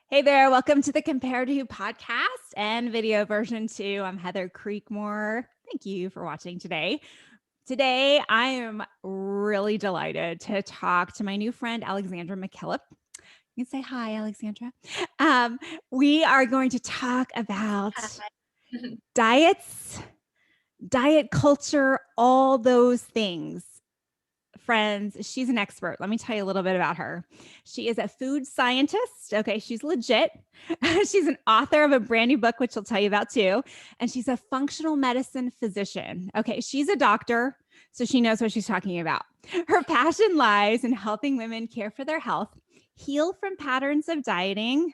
Hey there, welcome to the Compare to podcast and video version 2. I'm Heather Creekmore. Thank you for watching today. Today, I am really delighted to talk to my new friend, Alexandra MacKillop. You can say hi, Alexandra. We are going to talk about Hi. diets, diet culture, all those things. Friends, she's an expert. Let me tell you a little bit about her. She is a food scientist. Okay, she's legit. She's an author of a brand new book, which she'll tell you about too. And she's a functional medicine physician. Okay, she's a doctor, so she knows what she's talking about. Her passion lies in helping women care for their health, heal from patterns of dieting.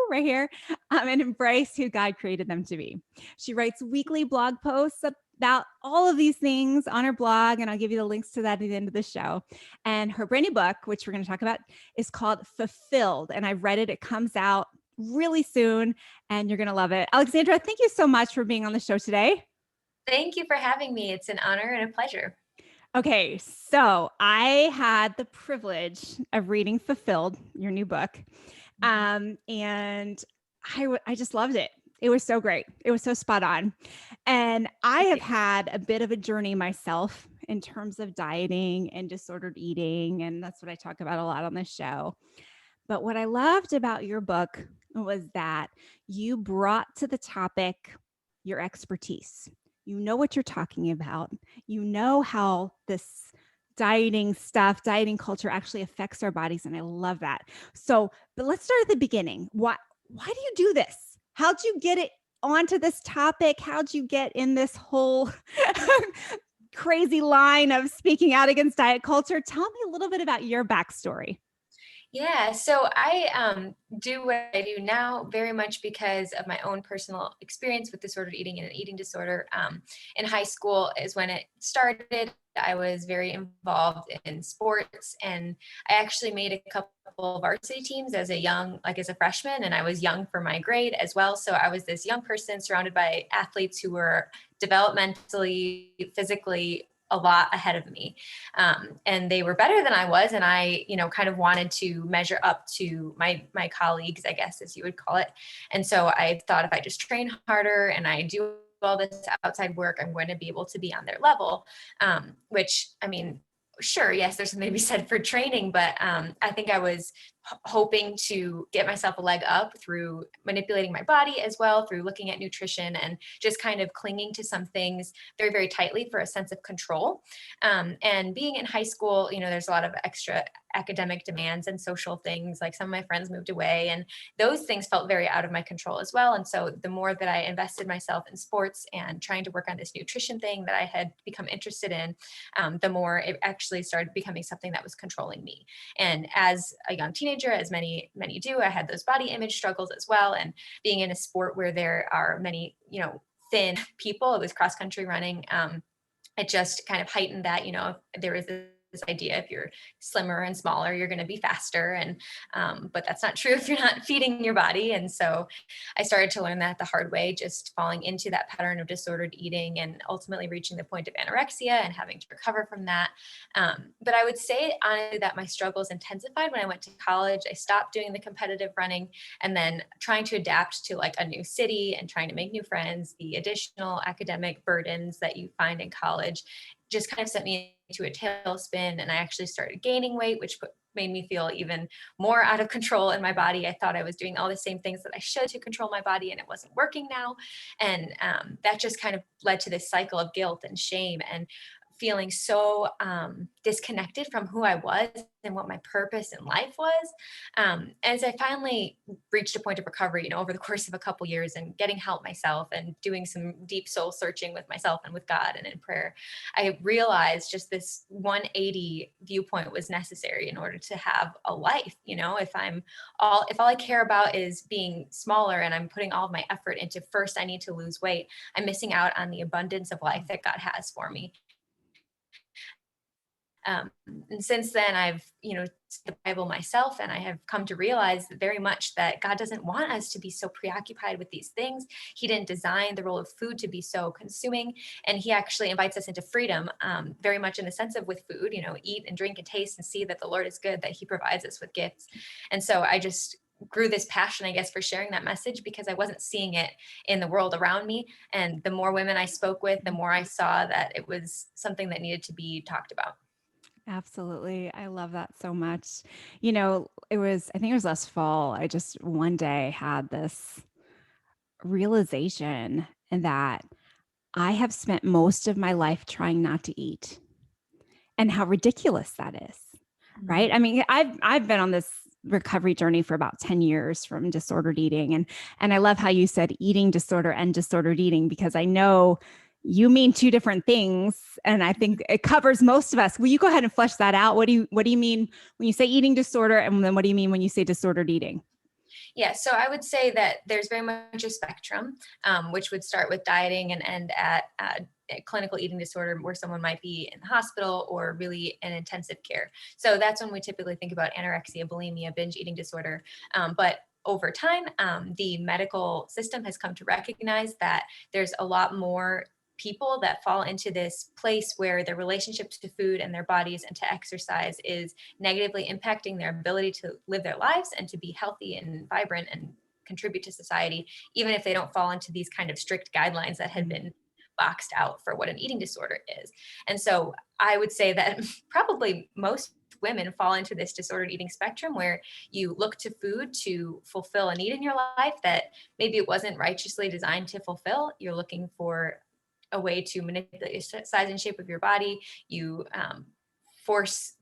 Right here, and embrace who God created them to be. She writes weekly blog posts about all of these things on her blog, and I'll give you the links to that at the end of the show. And her brand new book, which we're going to talk about, is called Fulfilled. And I read it. It comes out really soon, and you're going to love it. Alexandra, thank you so much for being on the show today. Thank you for having me. It's an honor and a pleasure. Okay, so I had the privilege of reading Fulfilled, your new book, and I just loved it. It was so great. It was so spot on. And I have had a bit of a journey myself in terms of dieting and disordered eating. And that's what I talk about a lot on this show. But what I loved about your book was that you brought to the topic your expertise. You know what you're talking about. You know how this dieting culture actually affects our bodies. And I love that. So, but let's start at the beginning. Why do you do this? How'd you get it onto this topic? How'd you get in this whole crazy line of speaking out against diet culture? Tell me a little bit about your backstory. Yeah, so I do what I do now very much because of my own personal experience with disordered eating and an eating disorder. In high school is when it started. I was very involved in sports, and I actually made a couple varsity teams as a freshman, and I was young for my grade as well. So I was this young person surrounded by athletes who were developmentally, physically a lot ahead of me. And they were better than I was. And I, kind of wanted to measure up to my colleagues, I guess, as you would call it. And so I thought if I just train harder and I do all this outside work, I'm going to be able to be on their level, which, I mean, sure, yes, there's something to be said for training, but I think I was hoping to get myself a leg up through manipulating my body as well, through looking at nutrition and just kind of clinging to some things very, very tightly for a sense of control. And being in high school, there's a lot of extra academic demands and social things. Like some of my friends moved away, and those things felt very out of my control as well. And so the more that I invested myself in sports and trying to work on this nutrition thing that I had become interested in, the more it actually started becoming something that was controlling me. And as a young teenager, as many do, I had those body image struggles as well. And being in a sport where there are many, thin people, it was cross country running. It just kind of heightened that, there is this idea if you're slimmer and smaller, you're going to be faster. And but that's not true if you're not feeding your body. And so I started to learn that the hard way, just falling into that pattern of disordered eating and ultimately reaching the point of anorexia and having to recover from that. But I would say honestly that my struggles intensified when I went to college. I stopped doing the competitive running, and then trying to adapt to like a new city and trying to make new friends, the additional academic burdens that you find in college just kind of sent me into a tailspin. And I actually started gaining weight, which made me feel even more out of control in my body. I thought I was doing all the same things that I should to control my body, and it wasn't working now. And that just kind of led to this cycle of guilt and shame and feeling so disconnected from who I was and what my purpose in life was. As I finally reached a point of recovery, over the course of a couple years and getting help myself and doing some deep soul searching with myself and with God and in prayer, I realized just this 180 viewpoint was necessary in order to have a life. If all I care about is being smaller and I'm putting all of my effort into first, I need to lose weight, I'm missing out on the abundance of life that God has for me. And since then, I've, the Bible myself, and I have come to realize very much that God doesn't want us to be so preoccupied with these things. He didn't design the role of food to be so consuming, and He actually invites us into freedom, very much in the sense of with food, eat and drink and taste and see that the Lord is good, that He provides us with gifts. And so I just grew this passion, I guess, for sharing that message, because I wasn't seeing it in the world around me. And the more women I spoke with, the more I saw that it was something that needed to be talked about. Absolutely. I love that so much. I think it was last fall. I just one day had this realization that I have spent most of my life trying not to eat, and how ridiculous that is. Right? I mean, I've been on this recovery journey for about 10 years from disordered eating, and I love how you said eating disorder and disordered eating, because I know you mean two different things, and I think it covers most of us. Will you go ahead and flesh that out? What do you mean when you say eating disorder, and then what do you mean when you say disordered eating? Yeah, so I would say that there's very much a spectrum, which would start with dieting and end at a clinical eating disorder, where someone might be in the hospital or really in intensive care. So that's when we typically think about anorexia, bulimia, binge eating disorder. But over time, the medical system has come to recognize that there's a lot more people that fall into this place where their relationship to food and their bodies and to exercise is negatively impacting their ability to live their lives and to be healthy and vibrant and contribute to society, even if they don't fall into these kind of strict guidelines that had been boxed out for what an eating disorder is. And so I would say that probably most women fall into this disordered eating spectrum, where you look to food to fulfill a need in your life that maybe it wasn't righteously designed to fulfill. You're looking for a way to manipulate the size and shape of your body. You force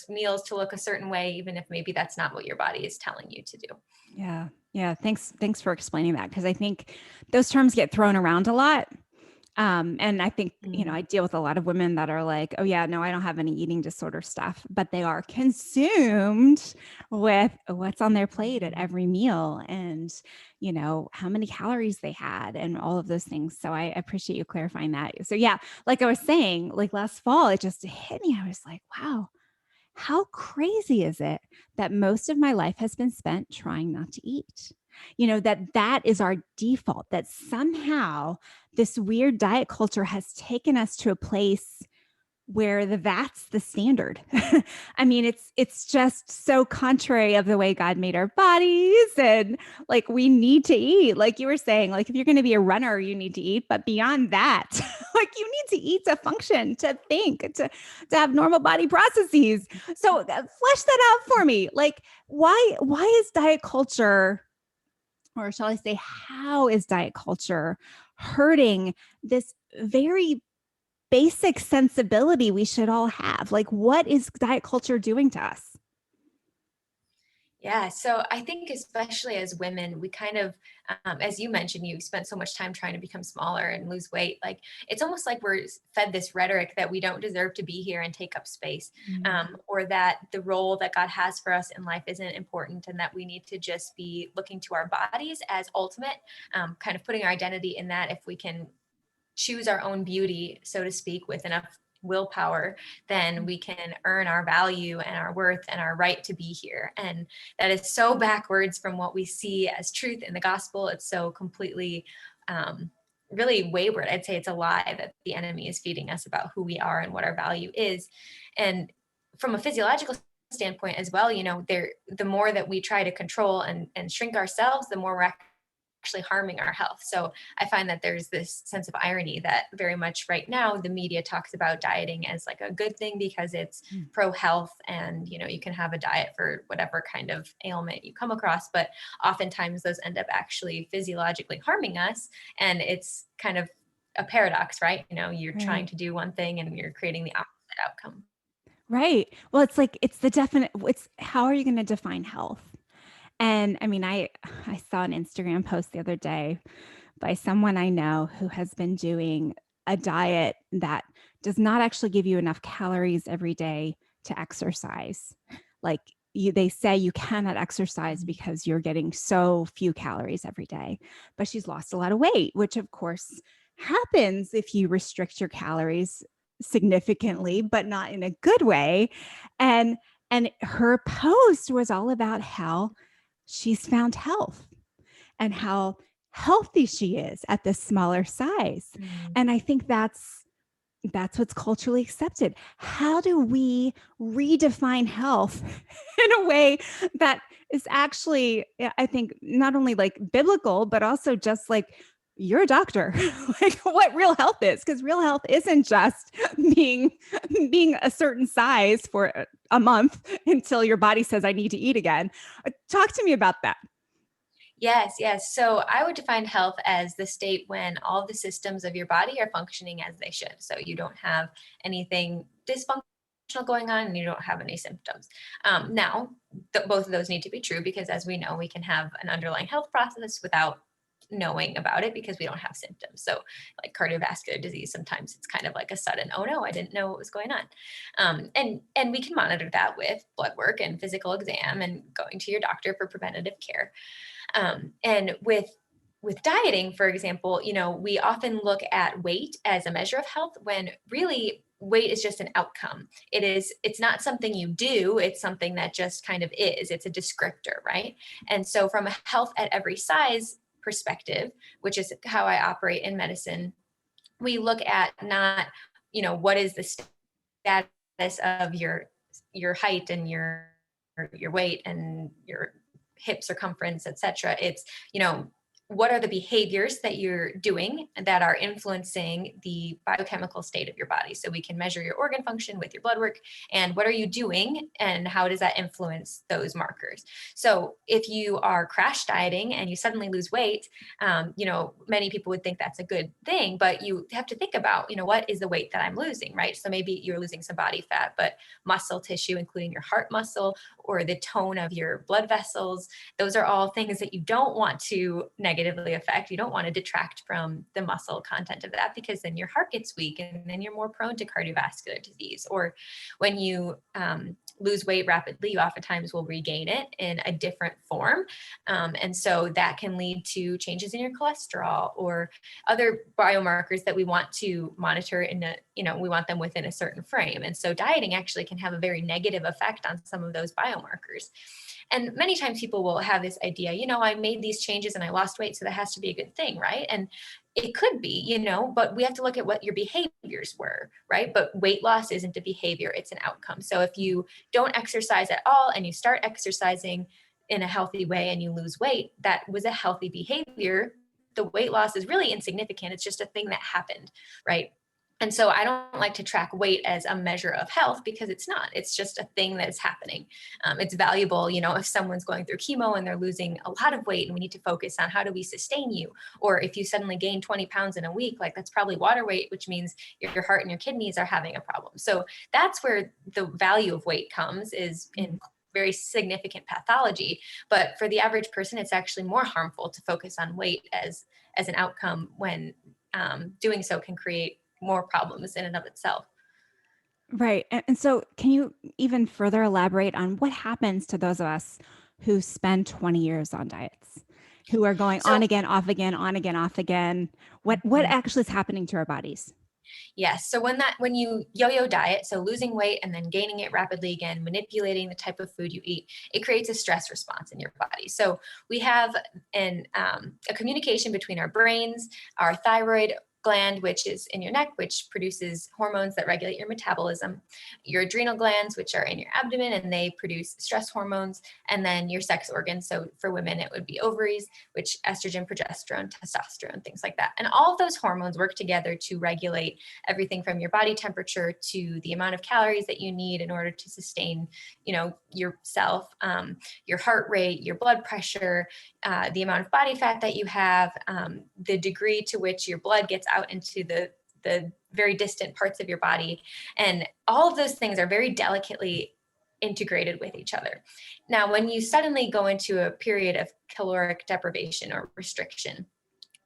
meals to look a certain way, even if maybe that's not what your body is telling you to do. Yeah. Yeah. Thanks for explaining that, because I think those terms get thrown around a lot. And I think, I deal with a lot of women that are like, oh yeah, no, I don't have any eating disorder stuff, but they are consumed with what's on their plate at every meal, and, how many calories they had and all of those things. So I appreciate you clarifying that. So yeah, like I was saying, like last fall, it just hit me. I was like, wow, how crazy is it that most of my life has been spent trying not to eat? That is our default, that somehow this weird diet culture has taken us to a place where that's the standard. I mean, it's just so contrary of the way God made our bodies, and like we need to eat. Like you were saying, like if you're going to be a runner, you need to eat, but beyond that, like you need to eat to function, to think, to have normal body processes. So flesh that out for me. Like why is diet culture, or shall I say, how is diet culture hurting this very basic sensibility we should all have? Like, what is diet culture doing to us? Yeah, so I think especially as women, we kind of, as you mentioned, you spent so much time trying to become smaller and lose weight. Like it's almost like we're fed this rhetoric that we don't deserve to be here and take up space, or that the role that God has for us in life isn't important, and that we need to just be looking to our bodies as ultimate, kind of putting our identity in that. If we can choose our own beauty, so to speak, with enough willpower, then we can earn our value and our worth and our right to be here. And that is so backwards from what we see as truth in the gospel. It's so completely really wayward. I'd say it's a lie that the enemy is feeding us about who we are and what our value is. And from a physiological standpoint as well, the more that we try to control and shrink ourselves, the more we're actually harming our health. So I find that there's this sense of irony that very much right now the media talks about dieting as like a good thing because it's pro health, and you can have a diet for whatever kind of ailment you come across, but oftentimes those end up actually physiologically harming us. And it's kind of a paradox, right? You're trying to do one thing and you're creating the opposite outcome. Right. Well, it's like, it's how are you going to define health? And I mean, I saw an Instagram post the other day by someone I know who has been doing a diet that does not actually give you enough calories every day to exercise. Like they say you cannot exercise because you're getting so few calories every day. But she's lost a lot of weight, which of course happens if you restrict your calories significantly, but not in a good way. And her post was all about how she's found health and how healthy she is at this smaller size. And I think that's that's what's culturally accepted. How do we redefine health in a way that is actually, I think, not only like biblical, but also just like you're a doctor, like what real health is, because real health isn't just being being a certain size for a month until your body says I need to eat again. Talk to me about that. Yes, yes. So I would define health as the state when all the systems of your body are functioning as they should. So you don't have anything dysfunctional going on and you don't have any symptoms. Now, both of those need to be true because, as we know, we can have an underlying health process without knowing about it because we don't have symptoms. So, like cardiovascular disease, sometimes it's kind of like a sudden, oh no, I didn't know what was going on. And we can monitor that with blood work and physical exam and going to your doctor for preventative care. And with dieting, for example, we often look at weight as a measure of health when really weight is just an outcome. It's not something you do, it's something that just kind of is. It's a descriptor, right? And so from a health at every size perspective, which is how I operate in medicine, we look at not, what is the status of your height and your weight and your hip circumference, etc. It's, what are the behaviors that you're doing that are influencing the biochemical state of your body? So we can measure your organ function with your blood work. And what are you doing and how does that influence those markers? So if you are crash dieting and you suddenly lose weight, many people would think that's a good thing, but you have to think about, what is the weight that I'm losing, right? So maybe you're losing some body fat, but muscle tissue, including your heart muscle or the tone of your blood vessels, those are all things that you don't want to negatively affect. You don't want to detract from the muscle content of that because then your heart gets weak and then you're more prone to cardiovascular disease. Or when you lose weight rapidly, you oftentimes will regain it in a different form. And so that can lead to changes in your cholesterol or other biomarkers that we want to monitor we want them within a certain frame. And so dieting actually can have a very negative effect on some of those biomarkers. And many times people will have this idea, I made these changes and I lost weight, so that has to be a good thing, right? And it could be, but we have to look at what your behaviors were, right? But weight loss isn't a behavior, it's an outcome. So if you don't exercise at all and you start exercising in a healthy way and you lose weight, that was a healthy behavior. The weight loss is really insignificant. It's just a thing that happened, right? And so I don't like to track weight as a measure of health because it's not. It's just a thing that is happening. It's valuable, if someone's going through chemo and they're losing a lot of weight and we need to focus on how do we sustain you? Or if you suddenly gain 20 pounds in a week, like that's probably water weight, which means your heart and your kidneys are having a problem. So that's where the value of weight comes, is in very significant pathology. But for the average person, it's actually more harmful to focus on weight as an outcome when doing so can create more problems in and of itself. Right. And so can you even further elaborate on what happens to those of us who spend 20 years on diets, who are going on again, off again, on again, off again? What actually is happening to our bodies? Yes. So when you yo-yo diet, so losing weight and then gaining it rapidly again, manipulating the type of food you eat, it creates a stress response in your body. So we have a communication between our brains, our thyroid gland, which is in your neck, which produces hormones that regulate your metabolism, your adrenal glands, which are in your abdomen, and they produce stress hormones, and then your sex organs. So for women, it would be ovaries, which estrogen, progesterone, testosterone, things like that. And all of those hormones work together to regulate everything from your body temperature to the amount of calories that you need in order to sustain, yourself, your heart rate, your blood pressure, the amount of body fat that you have, the degree to which your blood gets out into the very distant parts of your body. And all of those things are very delicately integrated with each other. Now, when you suddenly go into a period of caloric deprivation or restriction,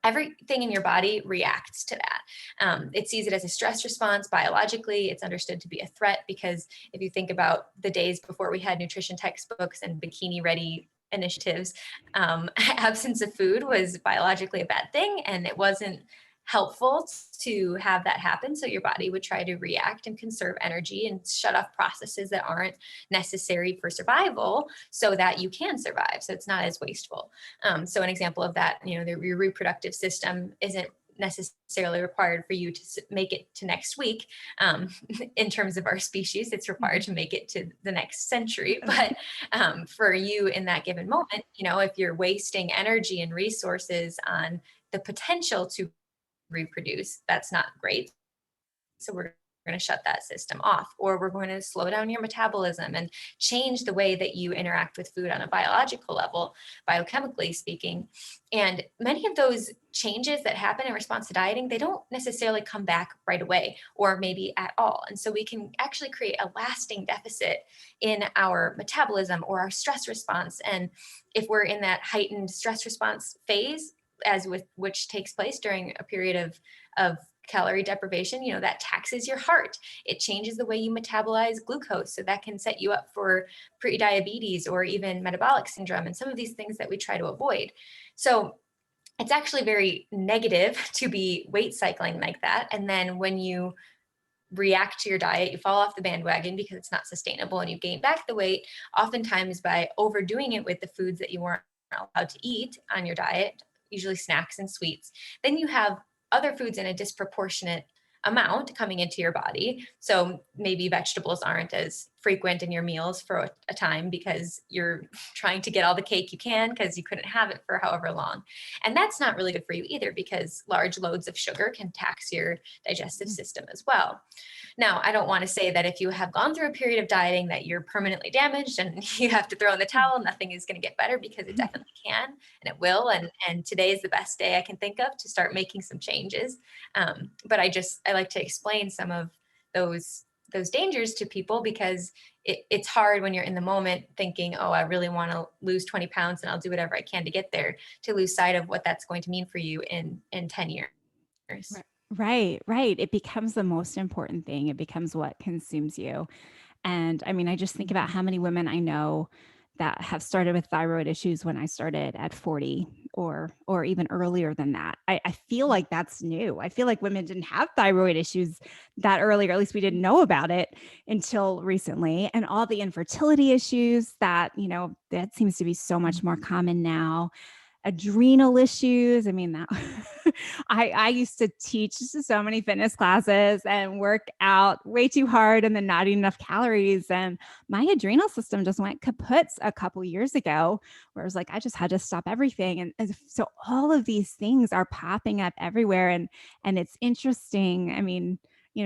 everything in your body reacts to that. It sees it as a stress response biologically. It's understood to be a threat because if you think about the days before we had nutrition textbooks and bikini ready initiatives, absence of food was biologically a bad thing, and it wasn't helpful to have that happen. So your body would try to react and conserve energy and shut off processes that aren't necessary for survival so that you can survive. So it's not as wasteful. So an example of that, your reproductive system isn't necessarily required for you to make it to next week. In terms of our species, it's required to make it to the next century. But for you in that given moment, if you're wasting energy and resources on the potential to reproduce, that's not great. So we're going to shut that system off, or we're going to slow down your metabolism and change the way that you interact with food on a biological level, biochemically speaking. And many of those changes that happen in response to dieting, they don't necessarily come back right away, or maybe at all. And so we can actually create a lasting deficit in our metabolism or our stress response. And if we're in that heightened stress response phase, as with which takes place during a period of calorie deprivation, that taxes your heart. It changes the way you metabolize glucose. So that can set you up for pre-diabetes or even metabolic syndrome, and some of these things that we try to avoid. So it's actually very negative to be weight cycling like that. And then when you react to your diet, you fall off the bandwagon because it's not sustainable, and you gain back the weight, oftentimes by overdoing it with the foods that you weren't allowed to eat on your diet, usually snacks and sweets. Then you have other foods in a disproportionate amount coming into your body. So maybe vegetables aren't as frequent in your meals for a time because you're trying to get all the cake you can because you couldn't have it for however long. And that's not really good for you either, because large loads of sugar can tax your digestive system as well. Now, I don't want to say that if you have gone through a period of dieting that you're permanently damaged and you have to throw in the towel, nothing is going to get better, because it definitely can, and it will. And today is the best day I can think of to start making some changes. But I like to explain some of those dangers to people, because it's hard when you're in the moment thinking, oh, I really want to lose 20 pounds and I'll do whatever I can to get there, to lose sight of what that's going to mean for you in 10 years. Right, right. It becomes the most important thing. It becomes what consumes you. And I mean, I just think about how many women I know that have started with thyroid issues when I started at 40 or even earlier than that. I feel like that's new. I feel like women didn't have thyroid issues that early, or at least we didn't know about it until recently. And all the infertility issues that, that seems to be so much more common now. Adrenal issues. I mean, that I used to teach so many fitness classes and work out way too hard and then not eat enough calories. And my adrenal system just went kaput a couple years ago, where it was like, I just had to stop everything. And so all of these things are popping up everywhere. And it's interesting. I mean,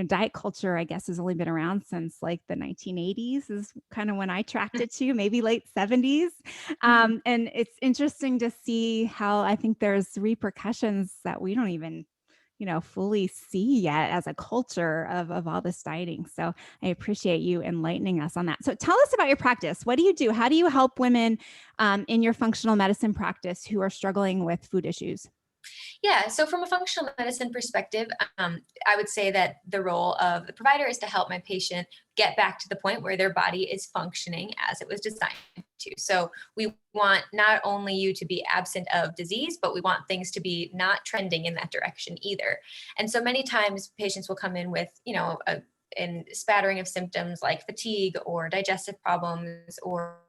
diet culture, I guess, has only been around since like the 1980s is kind of when I tracked it to, maybe late 70s. And it's interesting to see how I think there's repercussions that we don't even, fully see yet as a culture of all this dieting. So I appreciate you enlightening us on that. So tell us about your practice. What do you do? How do you help women in your functional medicine practice who are struggling with food issues? Yeah, so from a functional medicine perspective, I would say that the role of the provider is to help my patient get back to the point where their body is functioning as it was designed to. So we want not only you to be absent of disease, but we want things to be not trending in that direction either. And so many times patients will come in with, a spattering of symptoms like fatigue or digestive problems or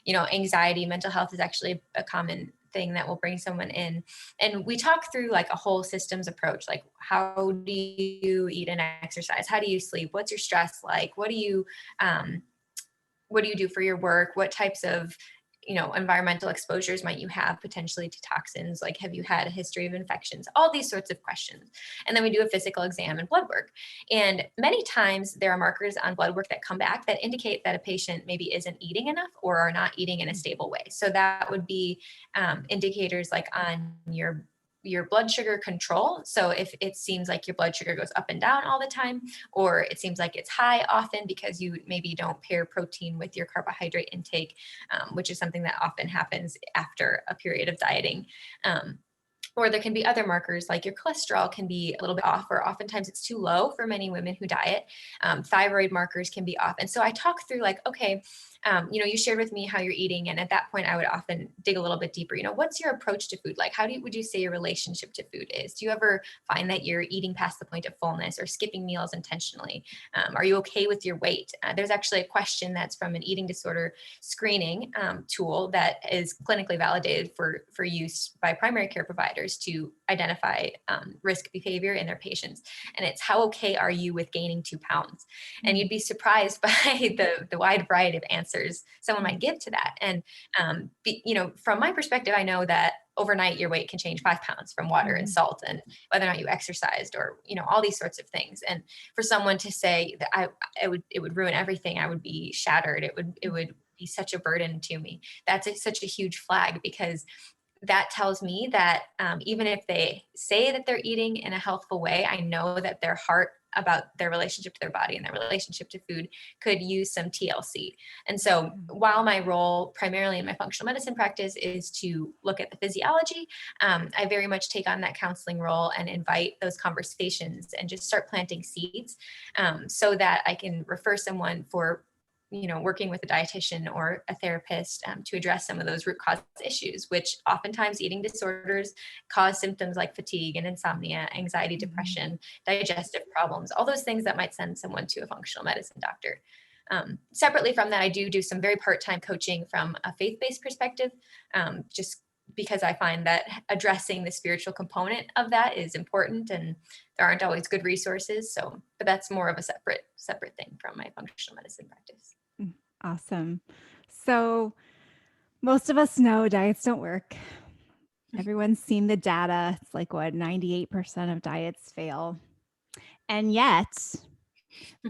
anxiety. Mental health is actually a common thing that will bring someone in. And we talk through like a whole systems approach, like how do you eat and exercise? How do you sleep? What's your stress like? What do you do for your work? What types of environmental exposures might you have potentially to toxins? Like, have you had a history of infections? All these sorts of questions. And then we do a physical exam and blood work. And many times there are markers on blood work that come back that indicate that a patient maybe isn't eating enough or are not eating in a stable way. So that would be indicators like on your blood sugar control. So if it seems like your blood sugar goes up and down all the time, or it seems like it's high often because you maybe don't pair protein with your carbohydrate intake, which is something that often happens after a period of dieting. Or there can be other markers like your cholesterol can be a little bit off, or oftentimes it's too low for many women who diet. Thyroid markers can be off. And so I talk through like, okay, you shared with me how you're eating. And at that point, I would often dig a little bit deeper. What's your approach to food? Like, would you say your relationship to food is? Do you ever find that you're eating past the point of fullness or skipping meals intentionally? Are you okay with your weight? There's actually a question that's from an eating disorder screening tool that is clinically validated for use by primary care providers. counselors to identify risk behavior in their patients. And it's, how okay are you with gaining 2 pounds? And you'd be surprised by the wide variety of answers someone might give to that. And, from my perspective, I know that overnight your weight can change 5 pounds from water and salt and whether or not you exercised or, all these sorts of things. And for someone to say that it would ruin everything, I would be shattered. It would be such a burden to me. That's such a huge flag, because that tells me that even if they say that they're eating in a healthful way, I know that their heart about their relationship to their body and their relationship to food could use some TLC. And so while my role primarily in my functional medicine practice is to look at the physiology, I very much take on that counseling role and invite those conversations and just start planting seeds so that I can refer someone for working with a dietitian or a therapist to address some of those root cause issues, which oftentimes eating disorders cause symptoms like fatigue and insomnia, anxiety, depression, digestive problems, all those things that might send someone to a functional medicine doctor. Separately from that, I do some very part-time coaching from a faith-based perspective, just because I find that addressing the spiritual component of that is important, and there aren't always good resources. But that's more of a separate thing from my functional medicine practice. Awesome. So most of us know diets don't work. Everyone's seen the data. It's like 98% of diets fail. And yet,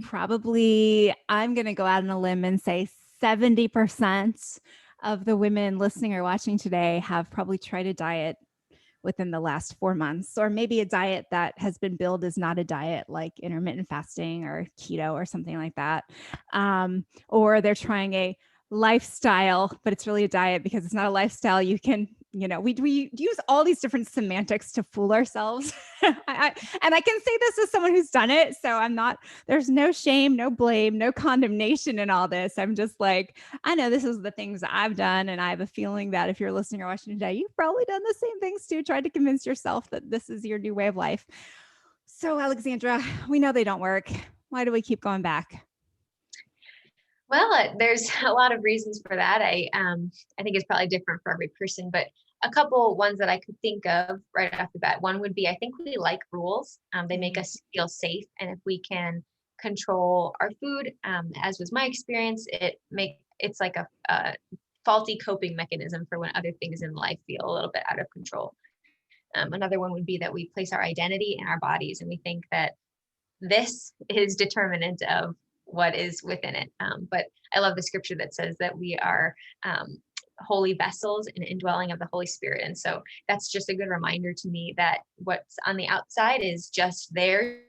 probably I'm going to go out on a limb and say 70% of the women listening or watching today have probably tried a diet within the last 4 months, or maybe a diet that has been billed as not a diet, like intermittent fasting or keto or something like that. Or they're trying a lifestyle, but it's really a diet because it's not a lifestyle. You can, we use all these different semantics to fool ourselves. And I can say this as someone who's done it. So there's no shame, no blame, no condemnation in all this. I'm just like, I know this is the things I've done. And I have a feeling that if you're listening or watching today, you've probably done the same things too, tried to convince yourself that this is your new way of life. So Alexandra, we know they don't work. Why do we keep going back? Well, there's a lot of reasons for that. I think it's probably different for every person, but a couple ones that I could think of right off the bat. One would be, I think we like rules. They make us feel safe. And if we can control our food, as was my experience, it's like a faulty coping mechanism for when other things in life feel a little bit out of control. Another one would be that we place our identity in our bodies and we think that this is determinant of what is within it. But I love the scripture that says that we are holy vessels and indwelling of the Holy Spirit. And so that's just a good reminder to me that what's on the outside is just there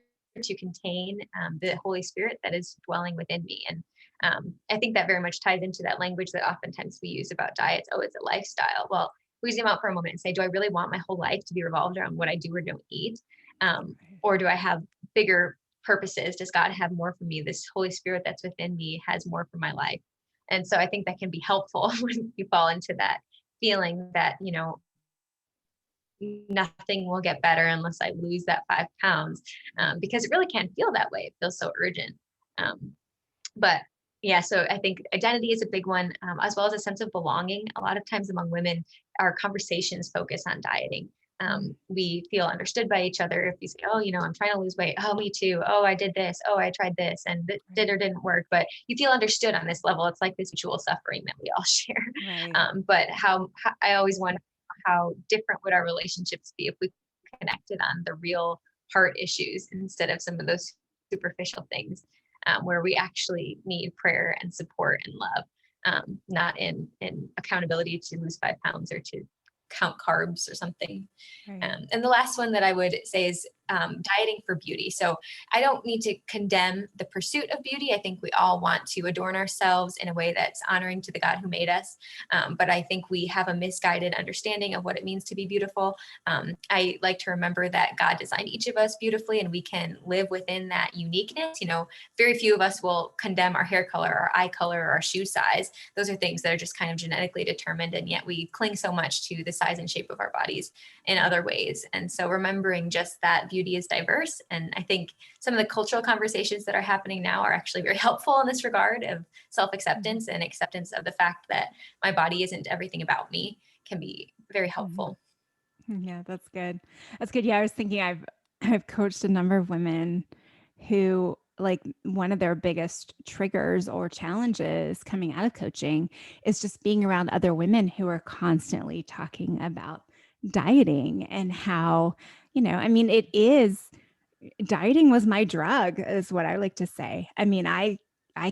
to contain the Holy Spirit that is dwelling within me. And I think that very much ties into that language that oftentimes we use about diets. Oh, it's a lifestyle. Well, we zoom out for a moment and say, do I really want my whole life to be revolved around what I do or don't eat? Or do I have bigger purposes? Does God have more for me? This Holy Spirit that's within me has more for my life. And so I think that can be helpful when you fall into that feeling that, nothing will get better unless I lose that 5 pounds, because it really can feel that way. It feels so urgent. But yeah, so I think identity is a big one, as well as a sense of belonging. A lot of times among women, our conversations focus on dieting. We feel understood by each other. If you say, oh, I'm trying to lose weight. Oh, me too. Oh, I did this. Oh, I tried this and it did or didn't work. But you feel understood on this level. It's like this mutual suffering that we all share. Right. But how I always wonder how different would our relationships be if we connected on the real heart issues instead of some of those superficial things, where we actually need prayer and support and love, not in accountability to lose 5 pounds or to count carbs or something. Right. And the last one that I would say is dieting for beauty. So I don't need to condemn the pursuit of beauty. I think we all want to adorn ourselves in a way that's honoring to the God who made us. But I think we have a misguided understanding of what it means to be beautiful. I like to remember that God designed each of us beautifully and we can live within that uniqueness. Very few of us will condemn our hair color, our eye color, or our shoe size. Those are things that are just kind of genetically determined. And yet we cling so much to the size and shape of our bodies in other ways. And so remembering just that beauty is diverse. And I think some of the cultural conversations that are happening now are actually very helpful in this regard of self-acceptance and acceptance of the fact that my body isn't everything about me can be very helpful. Yeah, that's good. That's good. Yeah, I was thinking I've coached a number of women who like one of their biggest triggers or challenges coming out of coaching is just being around other women who are constantly talking about dieting and how, I mean, it is dieting was my drug is what I like to say. I mean, I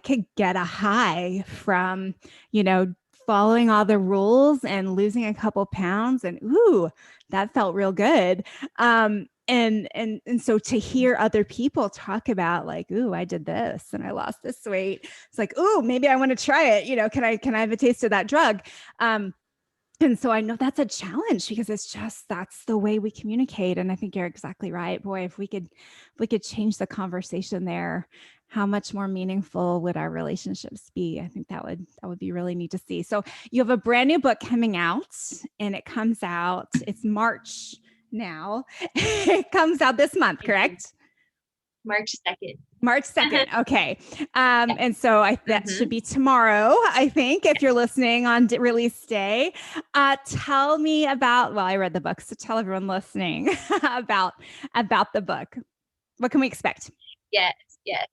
could get a high from, you know, following all the rules and losing a couple pounds and ooh, that felt real good. And so to hear other people talk about like, ooh, I did this and I lost this weight. It's like, ooh, maybe I want to try it. Can I have a taste of that drug? And so I know that's a challenge because that's the way we communicate. And I think you're exactly right. Boy, if we could change the conversation there, how much more meaningful would our relationships be? I think that would be really neat to see. So you have a brand new book coming out and it's March now. It comes out this month, correct? March 2nd. March 2nd. Okay. And so that should be tomorrow, I think, if you're listening on release day. Tell me well, I read the book, so tell everyone listening about the book. What can we expect? Yes, yes.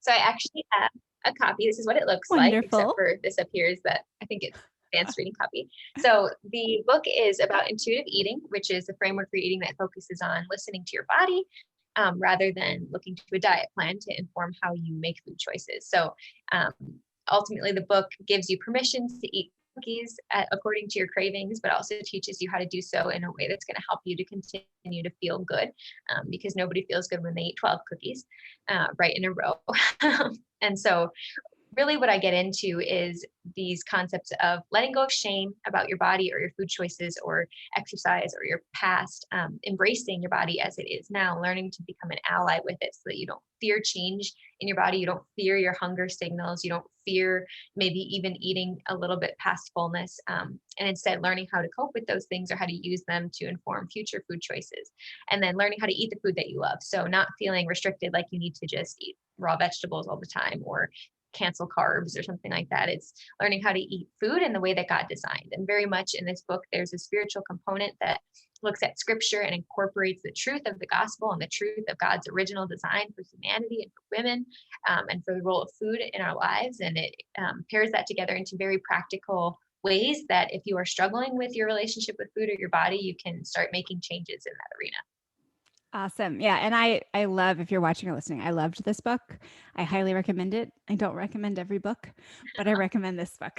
So I actually have a copy. This is what it looks like, except Wonderful. for this appears that I think it's advanced reading copy. So the book is about intuitive eating, which is a framework for eating that focuses on listening to your body rather than looking to a diet plan to inform how you make food choices. So ultimately, the book gives you permission to eat cookies according to your cravings, but also teaches you how to do so in a way that's going to help you to continue to feel good because nobody feels good when they eat 12 cookies right in a row. And so really what I get into is these concepts of letting go of shame about your body or your food choices or exercise or your past, embracing your body as it is now, learning to become an ally with it so that you don't fear change in your body. You don't fear your hunger signals. You don't fear maybe even eating a little bit past fullness. And instead learning how to cope with those things or how to use them to inform future food choices. And then learning how to eat the food that you love. So not feeling restricted like you need to just eat raw vegetables all the time or cancel carbs or something like that. It's learning how to eat food in the way that God designed. And very much in this book, there's a spiritual component that looks at scripture and incorporates the truth of the gospel and the truth of God's original design for humanity and for women and for the role of food in our lives. And it pairs that together into very practical ways that if you are struggling with your relationship with food or your body, you can start making changes in that arena. Awesome. Yeah. And I love, if you're watching or listening, I loved this book. I highly recommend it. I don't recommend every book, but I recommend this book.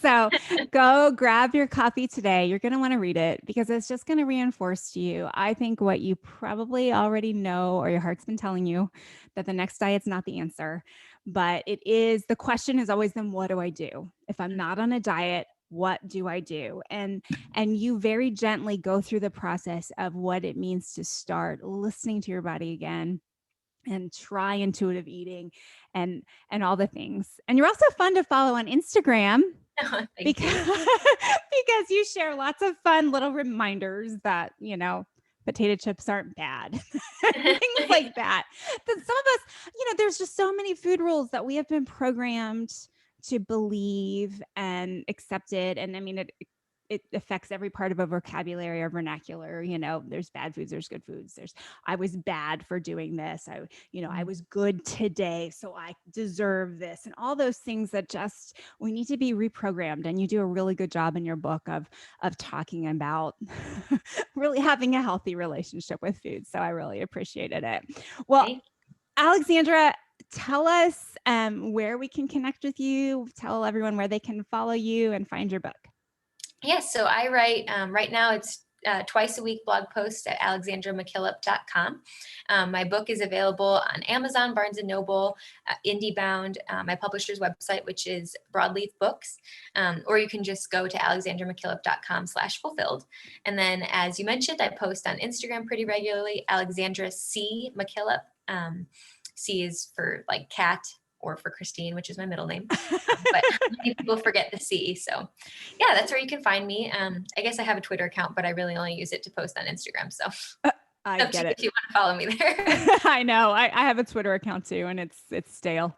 So go grab your copy today. You're going to want to read it because it's just going to reinforce to you, I think, what you probably already know or your heart's been telling you, that the next diet's not the answer. But the question is always then, what do I do? If I'm not on a diet, what do I do? And you very gently go through the process of what it means to start listening to your body again and try intuitive eating and all the things. And you're also fun to follow on Instagram because because you share lots of fun little reminders that, potato chips aren't bad. Things like that. That some of us, there's just so many food rules that we have been programmed to believe and accepted. And I mean, it affects every part of our vocabulary, our vernacular. There's bad foods, there's good foods. I was bad for doing this. I was good today, so I deserve this. And all those things that we need to be reprogrammed. And you do a really good job in your book of talking about really having a healthy relationship with food. So I really appreciated it. Well, Alexandra, tell us where we can connect with you. Tell everyone where they can follow you and find your book. Yes. So I write right now. It's twice a week blog posts at alexandramackkillop.com. My book is available on Amazon, Barnes & Noble, IndieBound, my publisher's website, which is Broadleaf Books, or you can just go to alexandramackkillop.com/fulfilled. And then, as you mentioned, I post on Instagram pretty regularly, Alexandra C. MacKillop. C is for like cat or for Christine, which is my middle name. But many people forget the C. So yeah, that's where you can find me. I guess I have a Twitter account, but I really only use it to post on Instagram. So I Up to get you it. if you want to follow me there. I know. I have a Twitter account too, and it's stale.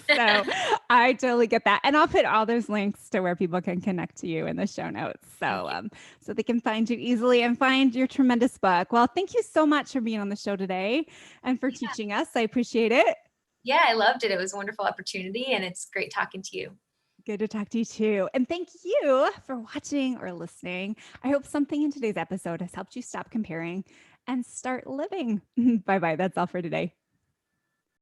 So I totally get that. And I'll put all those links to where people can connect to you in the show notes. Thank So you. so they can find you easily and find your tremendous book. Well, thank you so much for being on the show today and for Yeah. teaching us. I appreciate it. Yeah, I loved it. It was a wonderful opportunity, and it's great talking to you. Good to talk to you too. And thank you for watching or listening. I hope something in today's episode has helped you stop comparing and start living. Bye bye. That's all for today.